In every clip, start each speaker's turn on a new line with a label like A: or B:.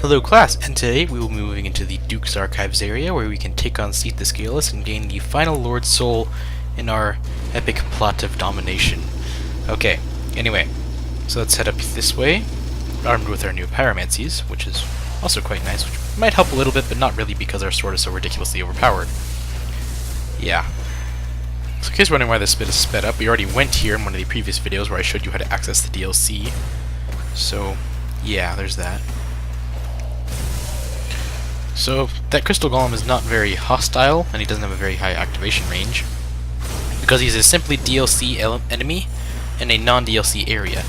A: Hello class, and today we will be moving into the Duke's Archives area where we can take on Seath the Scaleless and gain the final Lord Soul in our epic plot of domination. Okay, anyway, so let's head up this way, armed with our new pyromancies, which is also quite nice, which might help a little bit, but not really because our sword is so ridiculously overpowered. Yeah. So in case you're wondering why this bit is sped up, we already went here in one of the previous videos where I showed you how to access the DLC. So, yeah, there's that. So, that Crystal Golem is not very hostile, and he doesn't have a very high activation range, because he's a simply DLC enemy in a non-DLC area.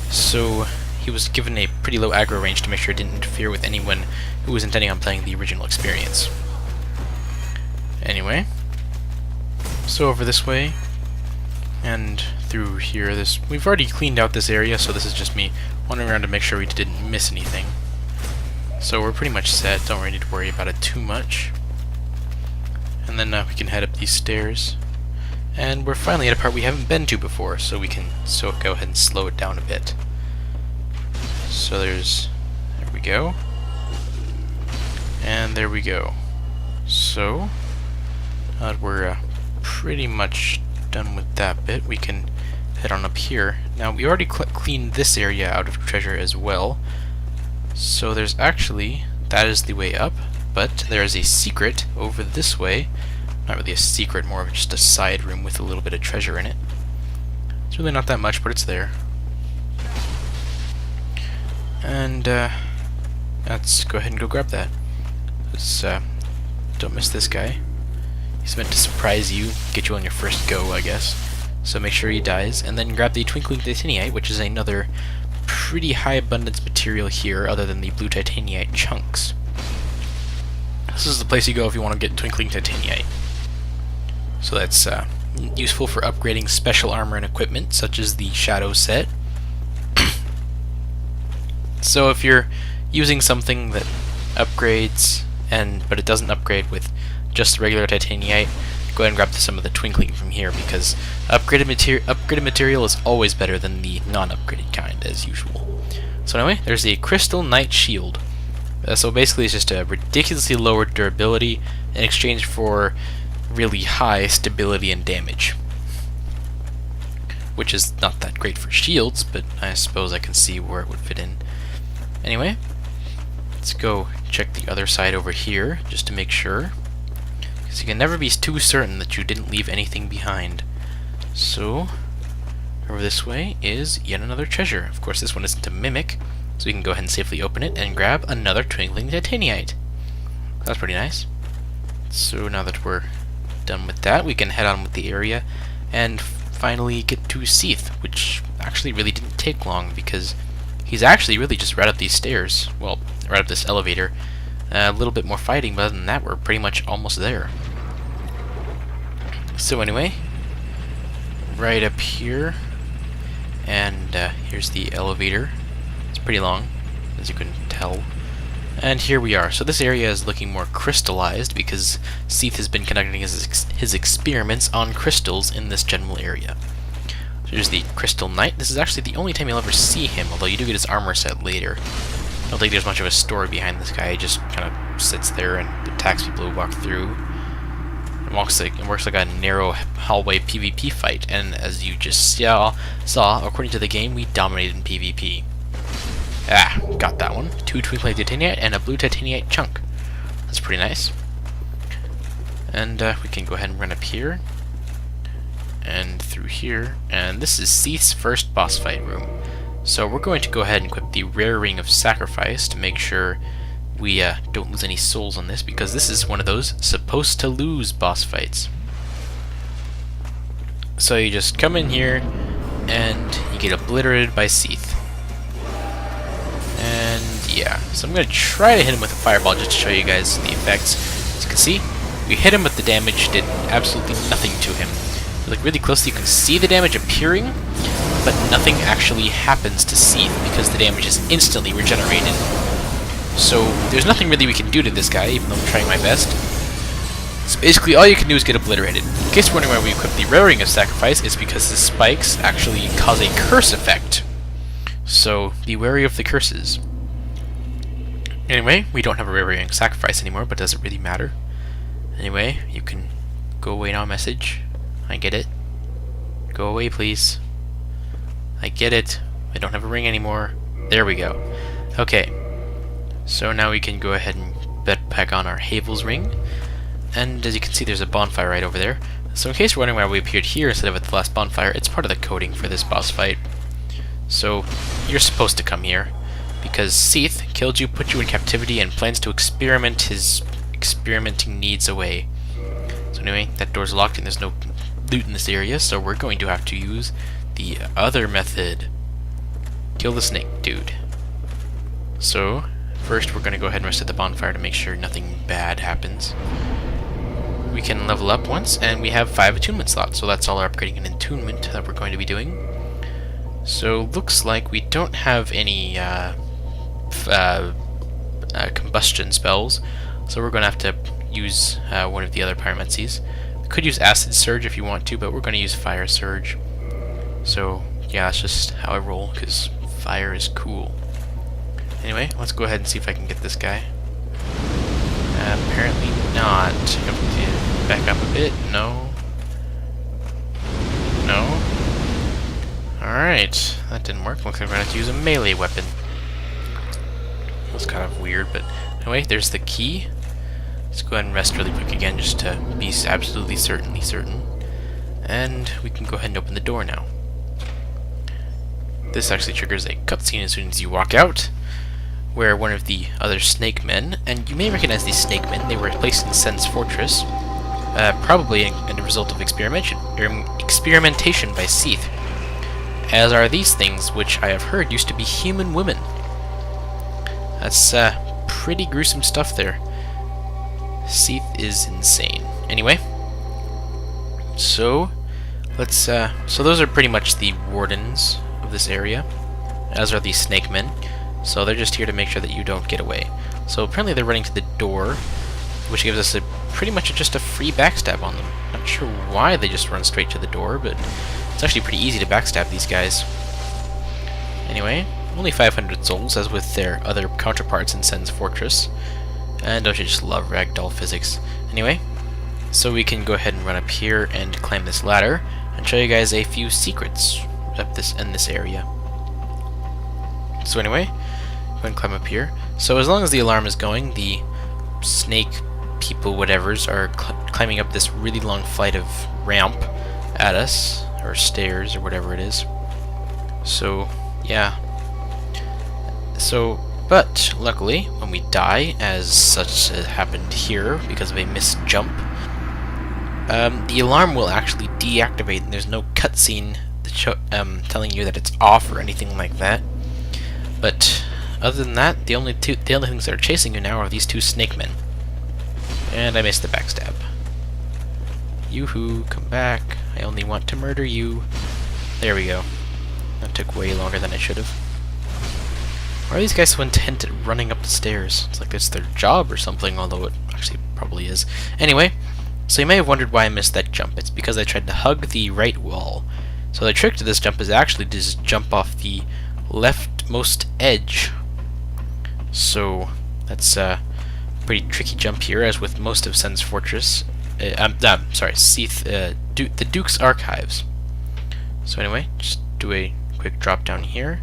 A: So, he was given a pretty low aggro range to make sure it didn't interfere with anyone who was intending on playing the original experience. Anyway, so over this way, and through here, we've already cleaned out this area, so this is just me wandering around to make sure we didn't miss anything. So we're pretty much set, don't really need to worry about it too much. And then we can head up these stairs. And we're finally at a part we haven't been to before, so we can go ahead and slow it down a bit. So there we go. And there we go. So, now that we're pretty much done with that bit, we can head on up here. Now, we already cleaned this area out of treasure as well. So there's actually, that is the way up, but there's a secret over this way. Not really a secret, more of just a side room with a little bit of treasure in it. It's really not that much, but it's there. And let's go ahead and go grab that. Let's, don't miss this guy. He's meant to surprise you, get you on your first go, I guess. So make sure he dies, and then grab the Twinkling Titaniite, which is another pretty high abundance material here, other than the blue Titaniite chunks. This is the place you go if you want to get Twinkling Titaniite. So that's useful for upgrading special armor and equipment, such as the Shadow set. So if you're using something that upgrades, but it doesn't upgrade with just regular Titaniite, go ahead and grab some of the Twinkling from here, because upgraded material is always better than the non-upgraded kind, as usual. So anyway, there's the Crystal Knight Shield. So basically it's just a ridiculously lower durability in exchange for really high stability and damage. Which is not that great for shields, but I suppose I can see where it would fit in. Anyway, let's go check the other side over here, just to make sure. Because you can never be too certain that you didn't leave anything behind. So, over this way is yet another treasure. Of course, this one isn't a mimic, so we can go ahead and safely open it and grab another Twinkling Titaniite. That's pretty nice. So now that we're done with that, we can head on with the area and finally get to Seath, which actually really didn't take long because he's actually really just right up these stairs. Well, right up this elevator. A little bit more fighting, but other than that, we're pretty much almost there. So anyway, right up here, and here's the elevator. It's pretty long, as you can tell. And here we are. So this area is looking more crystallized because Seath has been conducting his experiments on crystals in this general area. So here's the Crystal Knight. This is actually the only time you'll ever see him, although you do get his armor set later. I don't think there's much of a story behind this guy. He just kind of sits there and attacks people who walk through. It works like a narrow hallway PvP fight, and as you just saw, according to the game, we dominated in PvP. Ah, got that one. 2 Twinkling Titaniite and a blue Titaniite chunk. That's pretty nice. And we can go ahead and run up here, and through here, and this is Seath's first boss fight room. So we're going to go ahead and equip the Rare Ring of Sacrifice to make sure we don't lose any souls on this, because this is one of those supposed to lose boss fights. So you just come in here and you get obliterated by Seath. And yeah, so I'm going to try to hit him with a fireball just to show you guys the effects. As you can see, we hit him, but the damage did absolutely nothing to him. If you look really closely, you can see the damage appearing, but nothing actually happens to Seath because the damage is instantly regenerated. So there's nothing really we can do to this guy, even though I'm trying my best. So basically all you can do is get obliterated. In case you're wondering why we equip the Rare Ring of Sacrifice, it's because the spikes actually cause a curse effect. So be wary of the curses. Anyway, we don't have a rare sacrifice anymore, but does it really matter? Anyway, you can go away now, message. I get it. Go away, please. I get it. I don't have a ring anymore. There we go. Okay. So now we can go ahead and bet back on our Havel's ring. And as you can see, there's a bonfire right over there. So in case you're wondering why we appeared here instead of at the last bonfire, it's part of the coding for this boss fight. So you're supposed to come here because Seath killed you, put you in captivity, and plans to experiment his experimenting needs away. So anyway, that door's locked and there's no loot in this area, so we're going to have to use the other method. Kill the snake dude. So first we're going to go ahead and reset the bonfire to make sure nothing bad happens. We can level up once, and we have 5 attunement slots, so that's all our upgrading and attunement that we're going to be doing. So looks like we don't have any combustion spells, so we're going to have to use one of the other pyromancies. We could use acid surge if you want to, but we're going to use fire surge. So yeah, that's just how I roll, because fire is cool. Anyway, let's go ahead and see if I can get this guy. Apparently not. You have to back up a bit. No. No. Alright, that didn't work. Looks like we're going to have to use a melee weapon. That's kind of weird, but anyway, there's the key. Let's go ahead and rest really quick again just to be absolutely certainly certain. And we can go ahead and open the door now. This actually triggers a cutscene as soon as you walk out, where one of the other snake men, and you may recognize these snake men, they were placed in Sen's fortress, probably in a result of experimentation by Seath, as are these things, which I have heard used to be human women. That's pretty gruesome stuff there. Seath is insane. Anyway, so let's so those are pretty much the wardens of this area, as are these snake men. So they're just here to make sure that you don't get away. So apparently they're running to the door, which gives us pretty much just a free backstab on them. Not sure why they just run straight to the door, but it's actually pretty easy to backstab these guys. Anyway, only 500 souls, as with their other counterparts in Sen's fortress. And don't you just love ragdoll physics? Anyway, so we can go ahead and run up here and climb this ladder and show you guys a few secrets up in this area. So anyway, go ahead and climb up here. So as long as the alarm is going, the snake people whatevers are climbing up this really long flight of ramp at us, or stairs, or whatever it is. So yeah. So, but luckily, when we die, as such happened here because of a missed jump, the alarm will actually deactivate, and there's no cutscene telling you that it's off or anything like that. But other than that, the only things that are chasing you now are these 2 snake men. And I missed the backstab. Yoo-hoo, come back. I only want to murder you. There we go. That took way longer than it should have. Why are these guys so intent at running up the stairs? It's like it's their job or something, although it actually probably is. Anyway, so you may have wondered why I missed that jump. It's because I tried to hug the right wall. So the trick to this jump is actually to just jump off the leftmost edge. So that's a pretty tricky jump here, as with most of Sen's fortress. Seath, the Duke's archives. So anyway, just do a quick drop down here.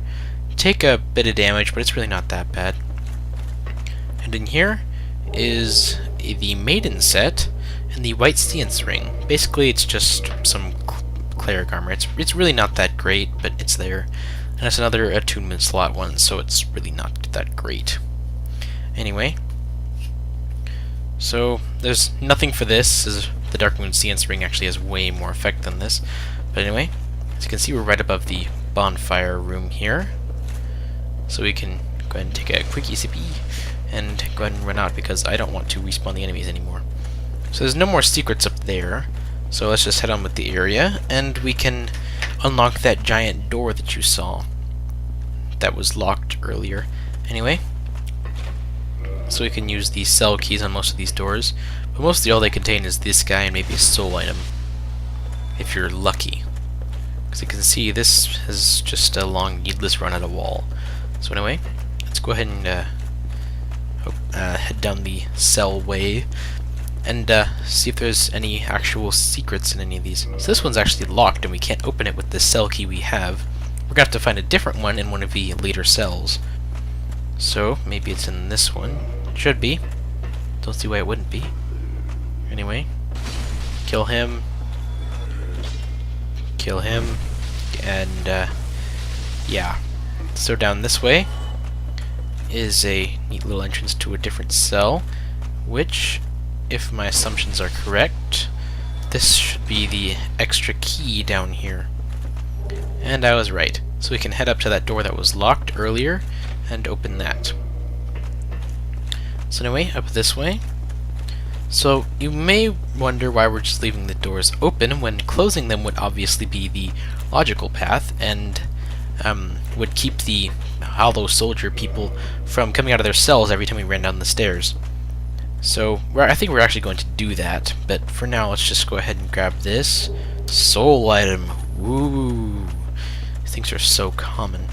A: Take a bit of damage, but it's really not that bad. And in here is the Maiden set and the White Seath ring. Basically, it's just some cleric armor. It's really not that great, but it's there. And it's another attunement slot one, so it's really not that great. Anyway, so there's nothing for this, as the Darkmoon Seath ring actually has way more effect than this. But anyway, as you can see, we're right above the bonfire room here. So we can go ahead and take a quick sippy and go ahead and run out, because I don't want to respawn the enemies anymore. So there's no more secrets up there. So let's just head on with the area, and we can unlock that giant door that you saw that was locked earlier. Anyway, so we can use the cell keys on most of these doors, but mostly all they contain is this guy and maybe a soul item, if you're lucky. Because you can see, this is just a long, needless run at a wall. So anyway, let's go ahead and... head down the cell way and see if there's any actual secrets in any of these. So this one's actually locked and we can't open it with the cell key we have. We're gonna have to find a different one in one of the later cells. So maybe it's in this one. It should be. Don't see why it wouldn't be. Anyway, kill him. Kill him. And yeah. So down this way is a neat little entrance to a different cell, which, if my assumptions are correct, this should be the extra key down here. And I was right. So we can head up to that door that was locked earlier and open that. So anyway, up this way. So you may wonder why we're just leaving the doors open when closing them would obviously be the logical path and would keep the hollow soldier people from coming out of their cells every time we ran down the stairs. So I think we're actually going to do that, but for now let's just go ahead and grab this soul item. Woo! These things are so common.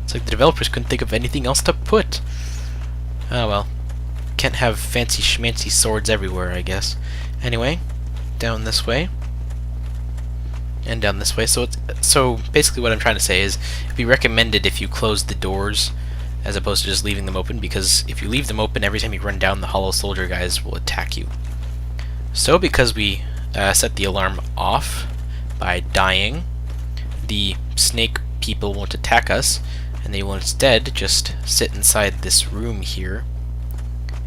A: It's like the developers couldn't think of anything else to put. Oh well. Can't have fancy schmancy swords everywhere, I guess. Anyway, down this way. And down this way. So basically what I'm trying to say is it'd be recommended if you close the doors as opposed to just leaving them open, because if you leave them open, every time you run down, the hollow soldier guys will attack you. So because we set the alarm off by dying, the snake people won't attack us, and they will instead just sit inside this room here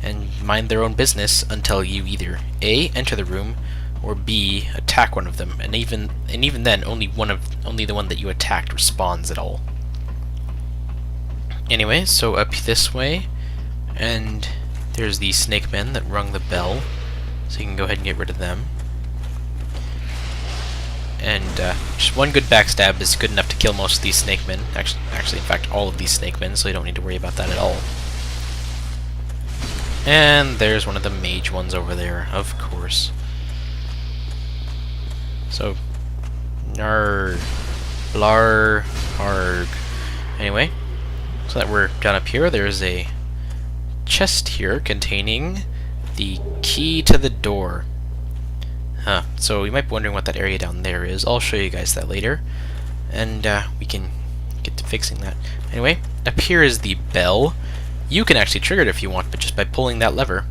A: and mind their own business until you either A, enter the room, or B, attack one of them. And even then, only the one that you attacked responds at all. Anyway, so up this way, and there's the snake men that rung the bell, so you can go ahead and get rid of them. And just one good backstab is good enough to kill most of these snake men. Actually, in fact, all of these snake men, so you don't need to worry about that at all. And there's one of the mage ones over there, of course. So, nar, blar, arg. Anyway, so that we're done up here, there's a chest here containing the key to the door. So you might be wondering what that area down there is. I'll show you guys that later, and we can get to fixing that. Anyway, up here is the bell. You can actually trigger it if you want, but just by pulling that lever.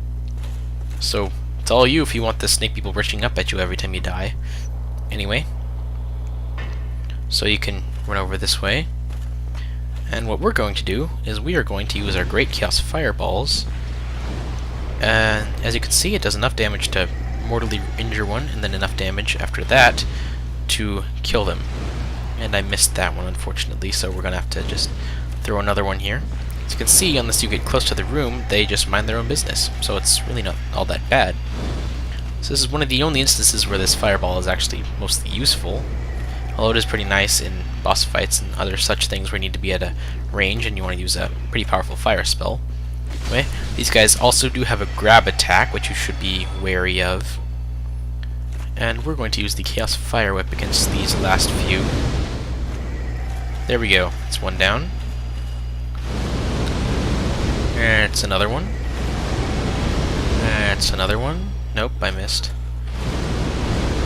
A: So it's all you if you want the snake people rushing up at you every time you die. Anyway, so you can run over this way, and what we're going to do is we are going to use our Great Chaos Fireballs. As you can see, it does enough damage to mortally injure one, and then enough damage after that to kill them. And I missed that one, unfortunately, so we're gonna have to just throw another one here. As you can see, unless you get close to the room, they just mind their own business, so it's really not all that bad. So this is one of the only instances where this fireball is actually mostly useful, although it is pretty nice in boss fights and other such things where you need to be at a range and you want to use a pretty powerful fire spell. Anyway, these guys also do have a grab attack, which you should be wary of. And we're going to use the Chaos Fire Whip against these last few. There we go. It's one down. And it's another one. And it's another one. Nope, I missed.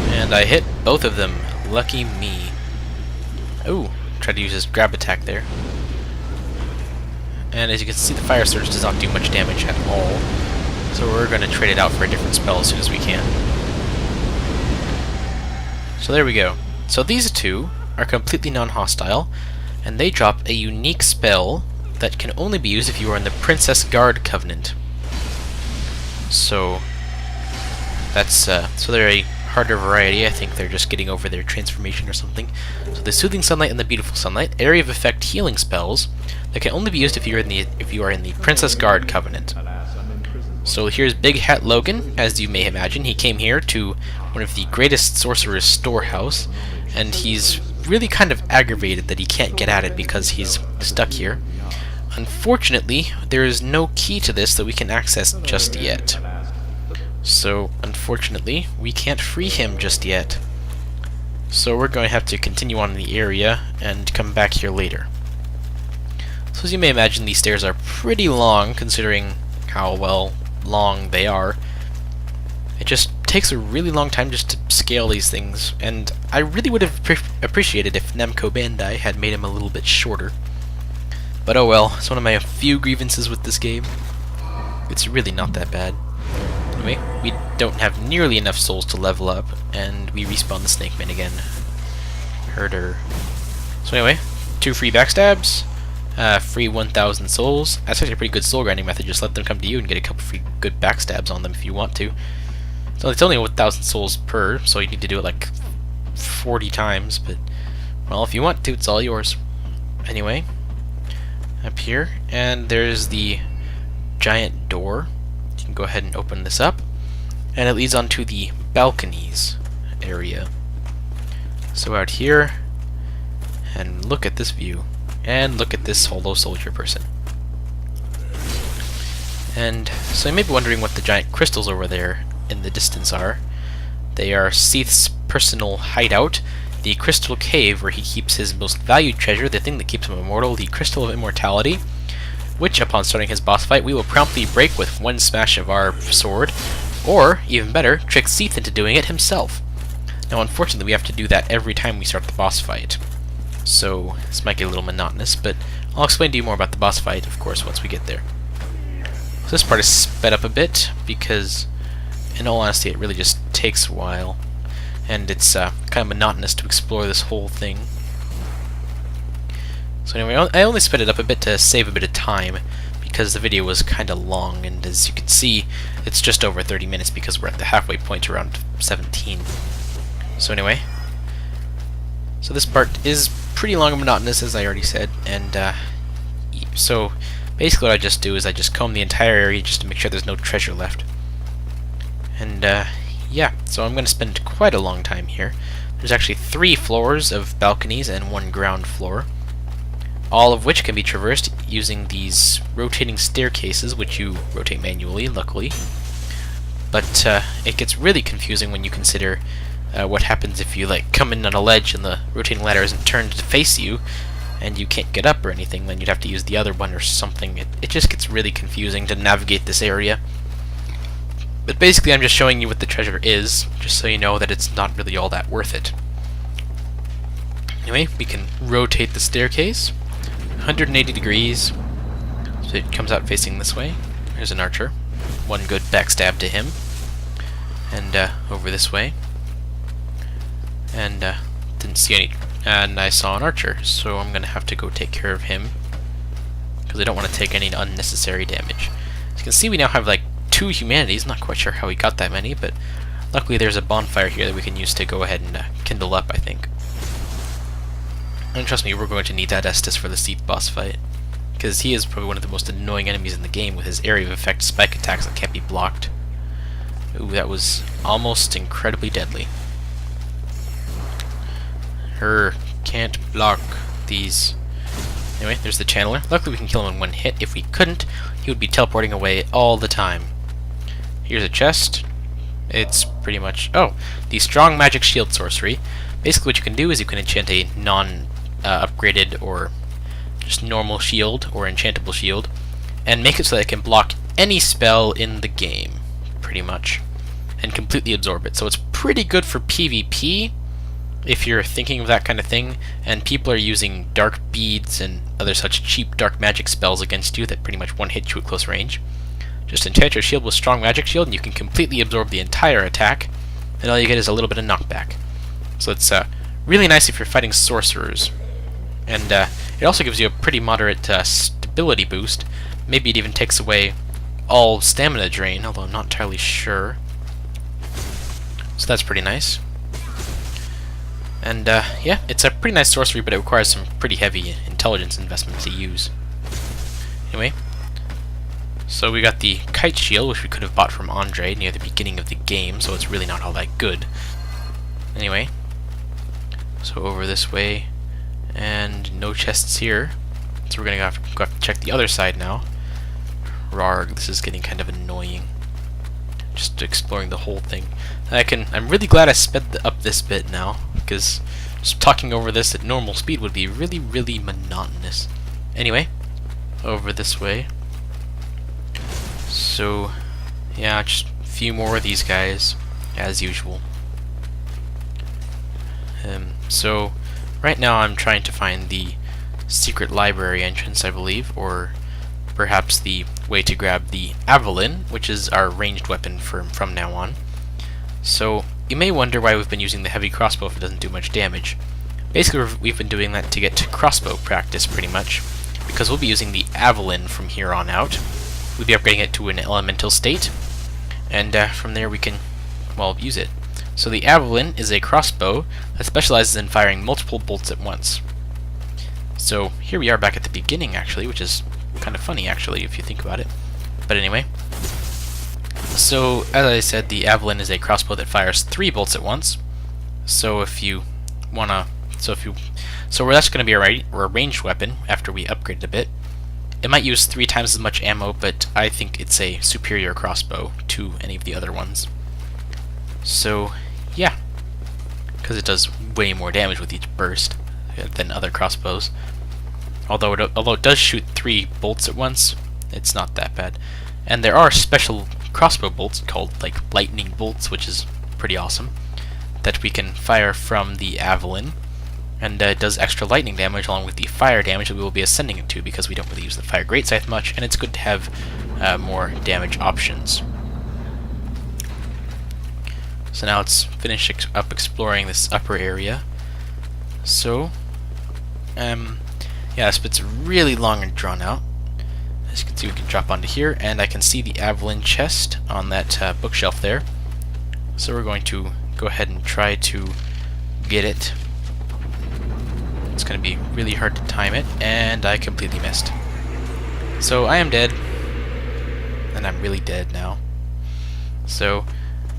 A: And I hit both of them. Lucky me. Ooh, tried to use his grab attack there. And as you can see, the Fire Surge does not do much damage at all. So we're going to trade it out for a different spell as soon as we can. So there we go. So these two are completely non-hostile, and they drop a unique spell that can only be used if you are in the Princess Guard Covenant. So that's so they're a harder variety. I think they're just getting over their transformation or something. So the Soothing Sunlight and the Beautiful Sunlight, area of effect healing spells that can only be used if you are in the Princess Guard Covenant. So here's Big Hat Logan. As you may imagine, he came here to one of the greatest sorcerer's storehouse, and he's really kind of aggravated that he can't get at it because he's stuck here. Unfortunately, there is no key to this that we can access just yet. So, unfortunately, we can't free him just yet. So we're going to have to continue on in the area and come back here later. So as you may imagine, these stairs are pretty long considering how long they are. It just takes a really long time just to scale these things, and I really would have appreciated if Namco Bandai had made them a little bit shorter. But oh well, it's one of my few grievances with this game. It's really not that bad. Anyway, we don't have nearly enough souls to level up, and we respawn the Snake Man again. Herder. So anyway, 2 free backstabs, free 1,000 souls. That's actually a pretty good soul grinding method. Just let them come to you and get a couple free good backstabs on them if you want to. So it's only 1,000 souls per, so you need to do it like 40 times, but well, if you want to, it's all yours. Anyway, up here, and there's the giant door. You can go ahead and open this up, and it leads onto the balconies area. So out here, and look at this view, and look at this holo soldier person. And so you may be wondering what the giant crystals over there in the distance are. They are Seath's personal hideout, the crystal cave where he keeps his most valued treasure, the thing that keeps him immortal, the crystal of immortality, which upon starting his boss fight we will promptly break with one smash of our sword, or, even better, trick Seath into doing it himself. Now unfortunately we have to do that every time we start the boss fight, so this might get a little monotonous, but I'll explain to you more about the boss fight, of course, once we get there. So this part is sped up a bit, because in all honesty it really just takes a while, and it's kind of monotonous to explore this whole thing. So anyway, I only sped it up a bit to save a bit of time, because the video was kind of long, and as you can see, it's just over 30 minutes because we're at the halfway point around 17. So anyway, so this part is pretty long and monotonous, as I already said, and so basically what I just do is I just comb the entire area just to make sure there's no treasure left. And yeah, so I'm going to spend quite a long time here. There's actually 3 floors of balconies and 1 ground floor, all of which can be traversed using these rotating staircases, which you rotate manually, luckily. But it gets really confusing when you consider what happens if you like come in on a ledge and the rotating ladder isn't turned to face you, and you can't get up or anything. Then you'd have to use the other one or something. It just gets really confusing to navigate this area. But basically I'm just showing you what the treasure is, just so you know that it's not really all that worth it. Anyway, we can rotate the staircase 180 degrees, so it comes out facing this way. There's an archer. 1 good backstab to him. And over this way. And didn't see any. And I saw an archer, so I'm gonna have to go take care of him, because I don't want to take any unnecessary damage. As you can see, we now have like 2 humanities. Not quite sure how we got that many, but luckily there's a bonfire here that we can use to go ahead and kindle up, I think. And trust me, we're going to need that Estus for the Seath boss fight, because he is probably one of the most annoying enemies in the game with his area of effect spike attacks that can't be blocked. Ooh, that was almost incredibly deadly. Can't block these. Anyway, there's the channeler. Luckily we can kill him in 1 hit. If we couldn't, he would be teleporting away all the time. Here's a chest. It's pretty much... oh, the strong magic shield sorcery. Basically what you can do is you can enchant a non-upgraded or just normal shield or enchantable shield, and make it so that it can block any spell in the game, pretty much, and completely absorb it. So it's pretty good for PvP, if you're thinking of that kind of thing, and people are using dark beads and other such cheap dark magic spells against you that pretty much one-hit you at close range. Just enchant your shield with strong magic shield and you can completely absorb the entire attack, and all you get is a little bit of knockback. So it's really nice if you're fighting sorcerers. And it also gives you a pretty moderate stability boost. Maybe it even takes away all stamina drain, although I'm not entirely sure. So that's pretty nice. And yeah, it's a pretty nice sorcery, but it requires some pretty heavy intelligence investment to use. Anyway, so we got the kite shield, which we could have bought from Andre near the beginning of the game, so it's really not all that good. Anyway, so over this way, and no chests here, so we're gonna have to check the other side now. Rarg, this is getting kind of annoying. Just exploring the whole thing. I'm really glad I sped up this bit now, because just talking over this at normal speed would be really, really monotonous. Anyway, over this way. So, yeah, just a few more of these guys, as usual. So, right now I'm trying to find the secret library entrance, I believe, or perhaps the way to grab the Avalyn, which is our ranged weapon from now on. So, you may wonder why we've been using the heavy crossbow if it doesn't do much damage. Basically, we've been doing that to get to crossbow practice, pretty much, because we'll be using the Avalyn from here on out. We'll be upgrading it to an elemental state, and from there we can, well, use it. So the Avalyn is a crossbow that specializes in firing multiple bolts at once. So here we are back at the beginning, actually, which is kind of funny, actually, if you think about it. But anyway, so as I said, the Avalyn is a crossbow that fires 3 bolts at once. So if you wanna, so that's going to be our ranged weapon after we upgrade it a bit. It might use 3 times as much ammo, but I think it's a superior crossbow to any of the other ones. So, yeah, because it does way more damage with each burst than other crossbows. Although it does shoot 3 bolts at once, it's not that bad. And there are special crossbow bolts called like lightning bolts, which is pretty awesome, that we can fire from the Avalyn. And it does extra lightning damage along with the fire damage that we will be ascending it to, because we don't really use the fire great scythe much, and it's good to have more damage options. So now let's finish up exploring this upper area. So, yeah, this bit's really long and drawn out. As you can see, we can drop onto here, and I can see the Avalyn chest on that bookshelf there. So we're going to go ahead and try to get it. It's going to be really hard to time it, and I completely missed. So I am dead, and I'm really dead now. So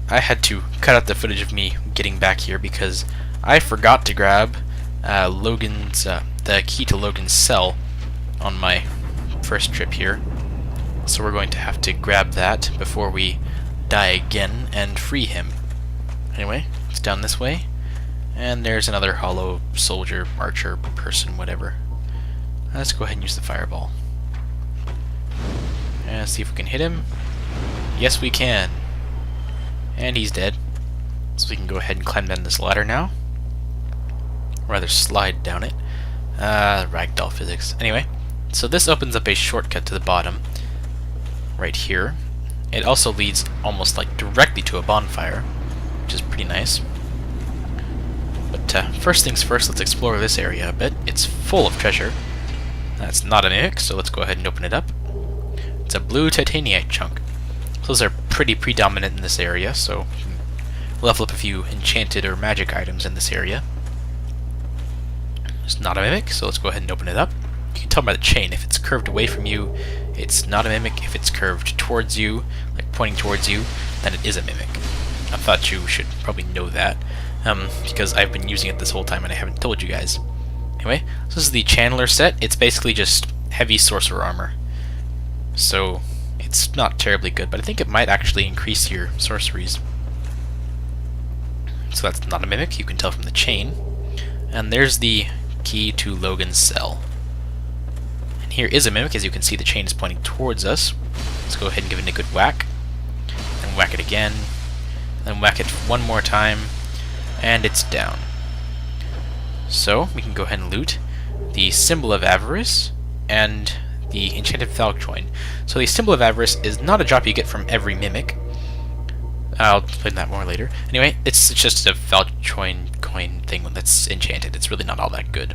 A: I had to cut out the footage of me getting back here because I forgot to grab the key to Logan's cell on my first trip here. So we're going to have to grab that before we die again and free him. Anyway, it's down this way. And there's another hollow soldier, archer, person, whatever. Let's go ahead and use the fireball. And see if we can hit him. Yes, we can. And he's dead. So we can go ahead and climb down this ladder now. Or rather, slide down it. Ragdoll physics. Anyway, so this opens up a shortcut to the bottom. Right here. It also leads almost like directly to a bonfire, which is pretty nice. But first things first, let's explore this area a bit. It's full of treasure. That's not a mimic, so let's go ahead and open it up. It's a blue titanite chunk. Those are pretty predominant in this area, so level up a few enchanted or magic items in this area. It's not a mimic, so let's go ahead and open it up. You can tell by the chain, if it's curved away from you, it's not a mimic. If it's curved towards you, like pointing towards you, then it is a mimic. I thought you should probably know that. Because I've been using it this whole time and I haven't told you guys. Anyway, so this is the Channeler set. It's basically just heavy sorcerer armor. So, it's not terribly good, but I think it might actually increase your sorceries. So that's not a mimic, you can tell from the chain. And there's the key to Logan's cell. And here is a mimic, as you can see the chain is pointing towards us. Let's go ahead and give it a good whack. And whack it again. Then whack it one more time. And it's down. So, we can go ahead and loot the Symbol of Avarice and the Enchanted Falcoin. So the Symbol of Avarice is not a drop you get from every mimic. I'll explain that more later. Anyway, it's just a Falcoin coin thing that's enchanted. It's really not all that good.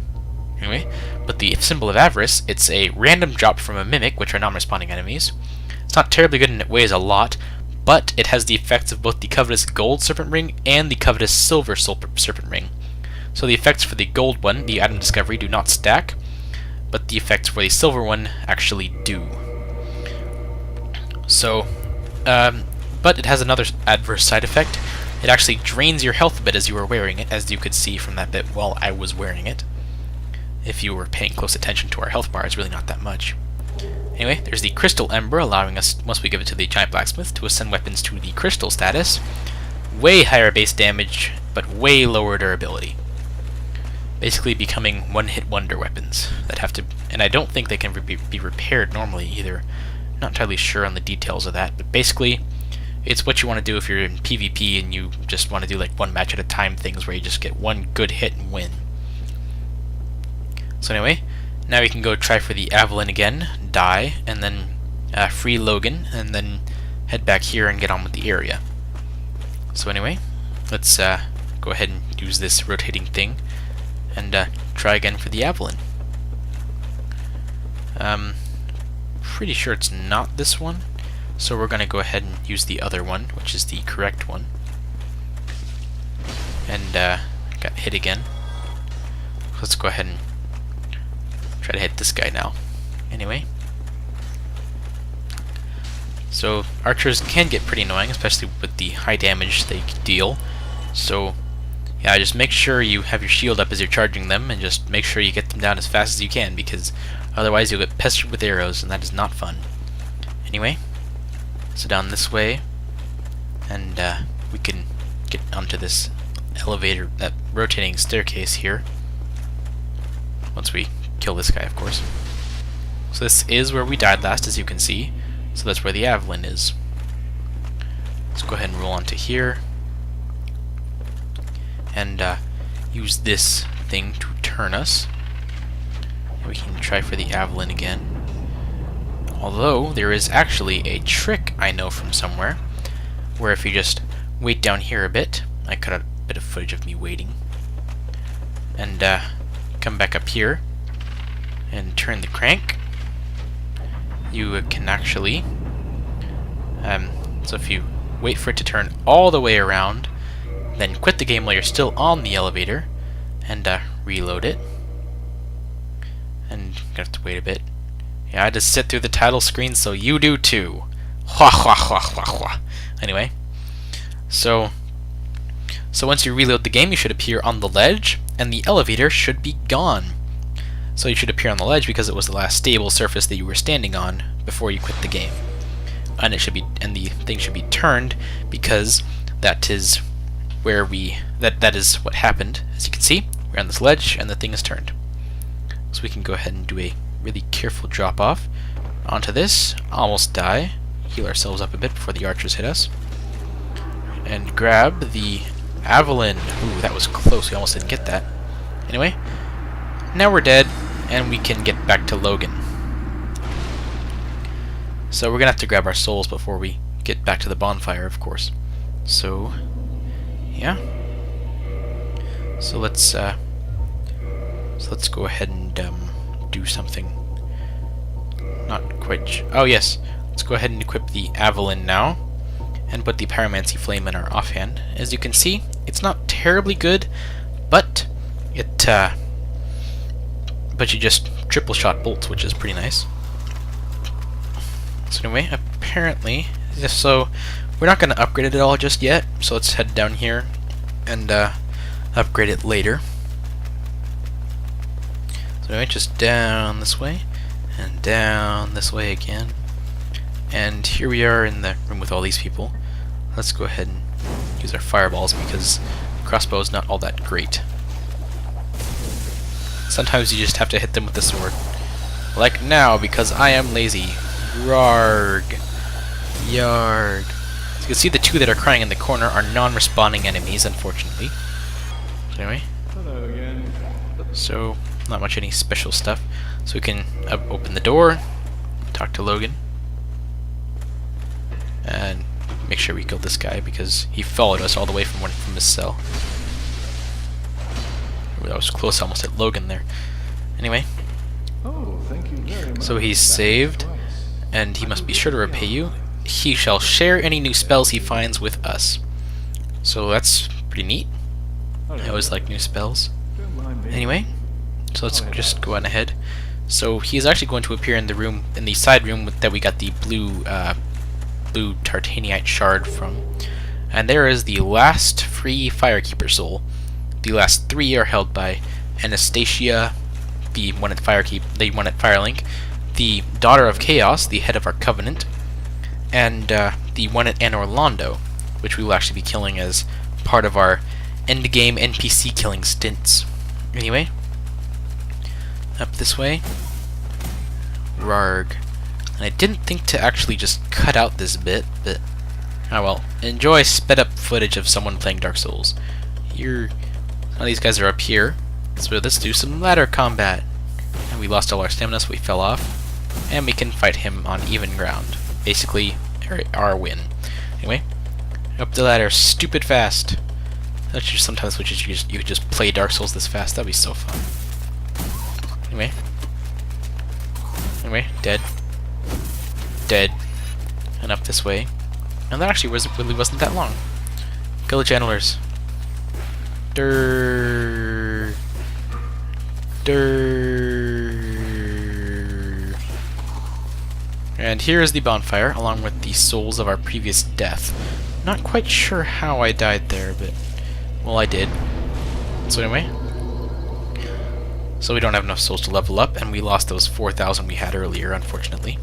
A: Anyway, but the Symbol of Avarice, it's a random drop from a mimic, which are non-responding enemies. It's not terribly good and it weighs a lot, but it has the effects of both the covetous gold serpent ring and the covetous silver serpent ring. So the effects for the gold one, the item discovery, do not stack, but the effects for the silver one actually do. So, but it has another adverse side effect. It actually drains your health a bit as you are wearing it, as you could see from that bit while I was wearing it. If you were paying close attention to our health bar, it's really not that much. Anyway, there's the Crystal Ember, allowing us, once we give it to the Giant Blacksmith, to ascend weapons to the Crystal status. Way higher base damage, but way lower durability. Basically becoming one-hit wonder weapons that have to... And I don't think they can be repaired normally either. Not entirely sure on the details of that, but basically it's what you want to do if you're in PvP and you just want to do like one match at a time things where you just get one good hit and win. So anyway, now we can go try for the Avalon again, die, and then free Logan, and then head back here and get on with the area. So anyway, let's go ahead and use this rotating thing and try again for the Avalon. Pretty sure it's not this one, so we're going to go ahead and use the other one, which is the correct one. And got hit again. Let's go ahead and try to hit this guy now. Anyway. So archers can get pretty annoying, especially with the high damage they deal. So yeah, just make sure you have your shield up as you're charging them, and just make sure you get them down as fast as you can, because otherwise you'll get pestered with arrows, and that is not fun. Anyway, so down this way, and we can get onto this elevator, that rotating staircase here. Once we kill this guy, of course. So this is where we died last, as you can see. So that's where the Avalon is. Let's go ahead and roll onto here. And use this thing to turn us. And we can try for the Avalon again. Although, there is actually a trick I know from somewhere, where if you just wait down here a bit, I cut out a bit of footage of me waiting, and come back up here, and turn the crank, you can actually, so if you wait for it to turn all the way around, then quit the game while you're still on the elevator, and reload it. And you're gonna have to wait a bit. Yeah, I just sit through the title screen, so you do too. Hwa hwa hwa hwa hwa. Anyway, so once you reload the game, you should appear on the ledge, and the elevator should be gone. So you should appear on the ledge because it was the last stable surface that you were standing on before you quit the game. And the thing should be turned because that is where that is what happened. As you can see, we're on this ledge and the thing is turned. So we can go ahead and do a really careful drop off onto this, almost die, heal ourselves up a bit before the archers hit us, and grab the Avalon. Ooh, that was close, we almost didn't get that. Anyway, now we're dead, and we can get back to Logan. So we're gonna have to grab our souls before we get back to the bonfire, of course. So, yeah. So let's go ahead and do something. Not quite. Oh yes, let's go ahead and equip the Avalon now, and put the Pyromancy Flame in our offhand. As you can see, it's not terribly good, but you just triple shot bolts, which is pretty nice. So anyway, apparently, so we're not going to upgrade it at all just yet, so let's head down here and upgrade it later. So anyway, just down this way, and down this way again. And here we are in the room with all these people. Let's go ahead and use our fireballs because crossbow is not all that great. Sometimes you just have to hit them with the sword. Like now, because I am lazy. Yarg. Yarg. So you can see the two that are crying in the corner are non-responding enemies, unfortunately. So anyway.
B: Hello again.
A: So, not much any special stuff. So we can open the door, talk to Logan, and make sure we kill this guy because he followed us all the way from his cell. Ooh, that was close, almost hit Logan there. Anyway,
B: Oh, thank you very much.
A: so he's saved, and he must be sure to repay you. He shall share any new spells he finds with us. So that's pretty neat. I always like new spells. Anyway, so let's just go on ahead. So he's actually going to appear in the room, in the side room that we got the blue Tartanite shard from. And there is the last free Firekeeper soul. The last 3 are held by Anastasia, the one at Firelink, the Daughter of Chaos, the head of our Covenant, and the one at Anorlando, which we will actually be killing as part of our endgame NPC killing stints. Anyway, up this way. Rarg. And I didn't think to actually just cut out this bit, but oh well. Enjoy sped up footage of someone playing Dark Souls. Here, some of these guys are up here, so let's do some ladder combat. And we lost all our stamina, so we fell off. And we can fight him on even ground. Basically, our win. Anyway, up the ladder, stupid fast. That's just sometimes you could just play Dark Souls this fast. That'd be so fun. Anyway, dead. Dead. And up this way. And that actually really wasn't that long. Village Antlers. Durr. Durr. And here is the bonfire, along with the souls of our previous death. Not quite sure how I died there, but well, I did. So anyway, so we don't have enough souls to level up, and we lost those 4,000 we had earlier, unfortunately.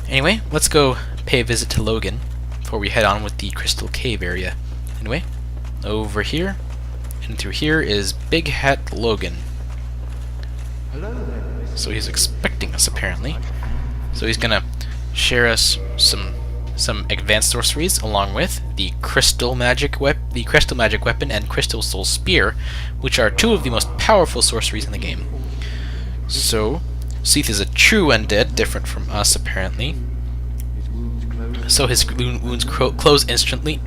A: Anyway, let's go pay a visit to Logan before we head on with the Crystal Cave area. Anyway, over here and through here is Big Hat Logan. So he's expecting us, apparently. So he's gonna share us some advanced sorceries, along with the Crystal Magic Weapon and Crystal Soul Spear, which are two of the most powerful sorceries in the game. So, Seath is a true undead, different from us apparently. So his wounds close instantly,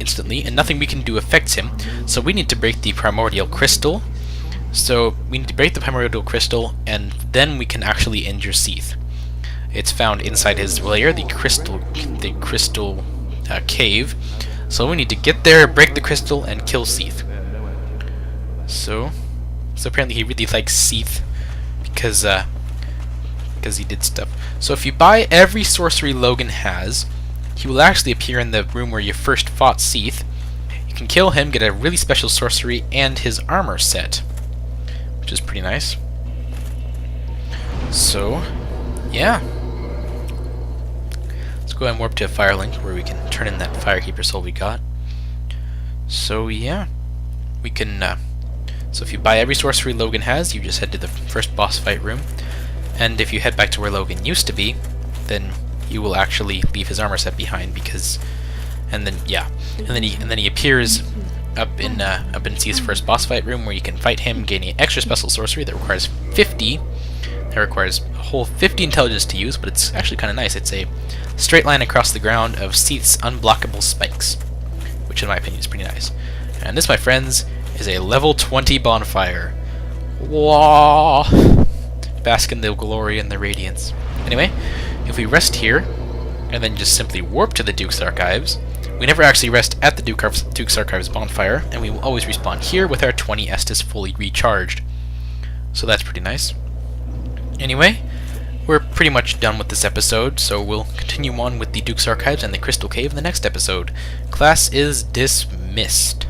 A: and nothing we can do affects him. So we need to break the Primordial Crystal. And then we can actually injure Seath. It's found inside his lair, the crystal cave. So we need to get there, break the crystal, and kill Seath. So apparently he really likes Seath because he did stuff. So if you buy every sorcery Logan has, he will actually appear in the room where you first fought Seath. You can kill him, get a really special sorcery, and his armor set, which is pretty nice. So, yeah. Let's go ahead and warp to Firelink, where we can turn in that Firekeeper soul we got. So yeah, we can. So if you buy every sorcery Logan has, you just head to the first boss fight room, and if you head back to where Logan used to be, then you will actually leave his armor set behind and then he appears up in Seath's first boss fight room, where you can fight him, gaining an extra special sorcery that requires 50. That requires a whole 50 intelligence to use, but it's actually kind of nice. It's a straight line across the ground of Seath's unblockable spikes, which in my opinion is pretty nice. And this, my friends, is a level 20 bonfire. Whoa! Bask in the glory and the radiance. Anyway, if we rest here, and then just simply warp to the Duke's Archives, we never actually rest at the Duke's Archives bonfire, and we will always respawn here with our 20 Estus fully recharged. So that's pretty nice. Anyway, we're pretty much done with this episode, so we'll continue on with the Duke's Archives and the Crystal Cave in the next episode. Class is dismissed.